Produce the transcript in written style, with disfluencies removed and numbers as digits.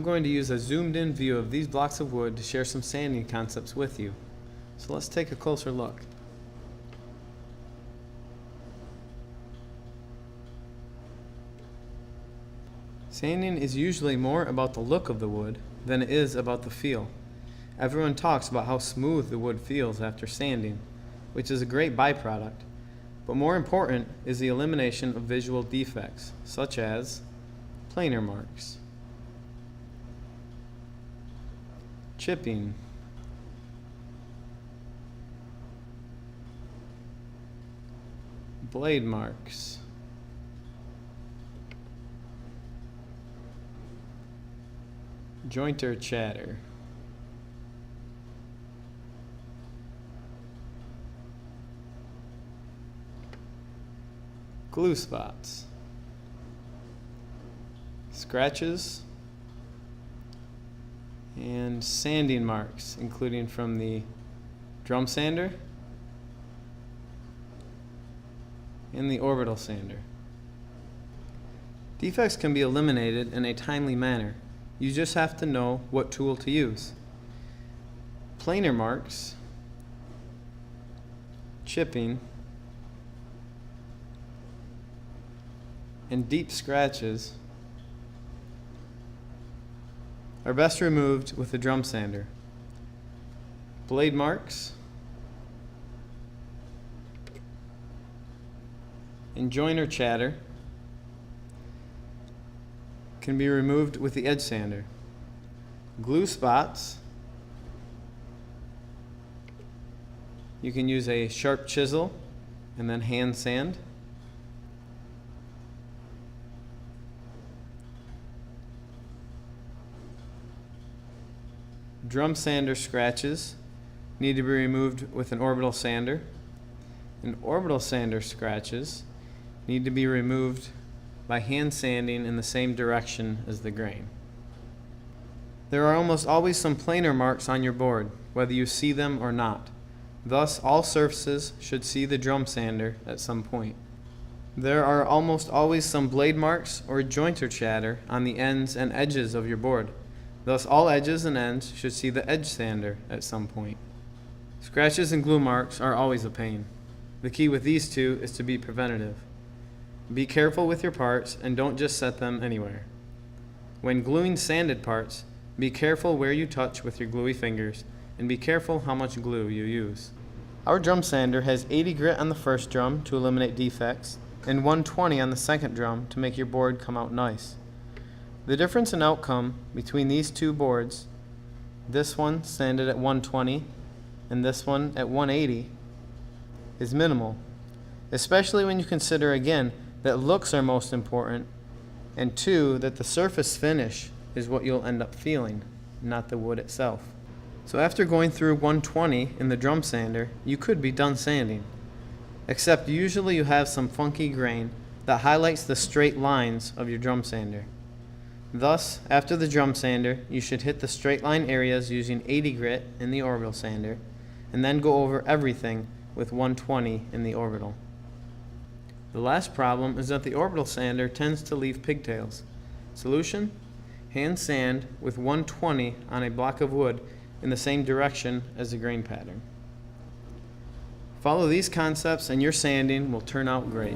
I'm going to use a zoomed in view of these blocks of wood to share some sanding concepts with you. So let's take a closer look. Sanding is usually more about the look of the wood than it is about the feel. Everyone talks about how smooth the wood feels after sanding, which is a great byproduct. But more important is the elimination of visual defects, such as planer marks, chipping, blade marks, jointer chatter, glue spots, scratches, and sanding marks, including from the drum sander and the orbital sander. Defects can be eliminated in a timely manner. You just have to know what tool to use. Planer marks, chipping, and deep scratches are best removed with a drum sander. Blade marks and joiner chatter can be removed with the edge sander. Glue spots, you can use a sharp chisel and then hand sand. Drum sander scratches need to be removed with an orbital sander, and orbital sander scratches need to be removed by hand sanding in the same direction as the grain. There are almost always some planer marks on your board, whether you see them or not. Thus, all surfaces should see the drum sander at some point. There are almost always some blade marks or jointer chatter on the ends and edges of your board. Thus, all edges and ends should see the edge sander at some point. Scratches and glue marks are always a pain. The key with these two is to be preventative. Be careful with your parts and don't just set them anywhere. When gluing sanded parts, be careful where you touch with your gluey fingers and be careful how much glue you use. Our drum sander has 80 grit on the first drum to eliminate defects and 120 on the second drum to make your board come out nice. The difference in outcome between these two boards, this one sanded at 120 and this one at 180, is minimal, especially when you consider again that looks are most important, and two, that the surface finish is what you'll end up feeling, not the wood itself. So after going through 120 in the drum sander, you could be done sanding, except usually you have some funky grain that highlights the straight lines of your drum sander. Thus, after the drum sander, you should hit the straight line areas using 80 grit in the orbital sander, and then go over everything with 120 in the orbital. The last problem is that the orbital sander tends to leave pigtails. Solution? Hand sand with 120 on a block of wood in the same direction as the grain pattern. Follow these concepts and your sanding will turn out great.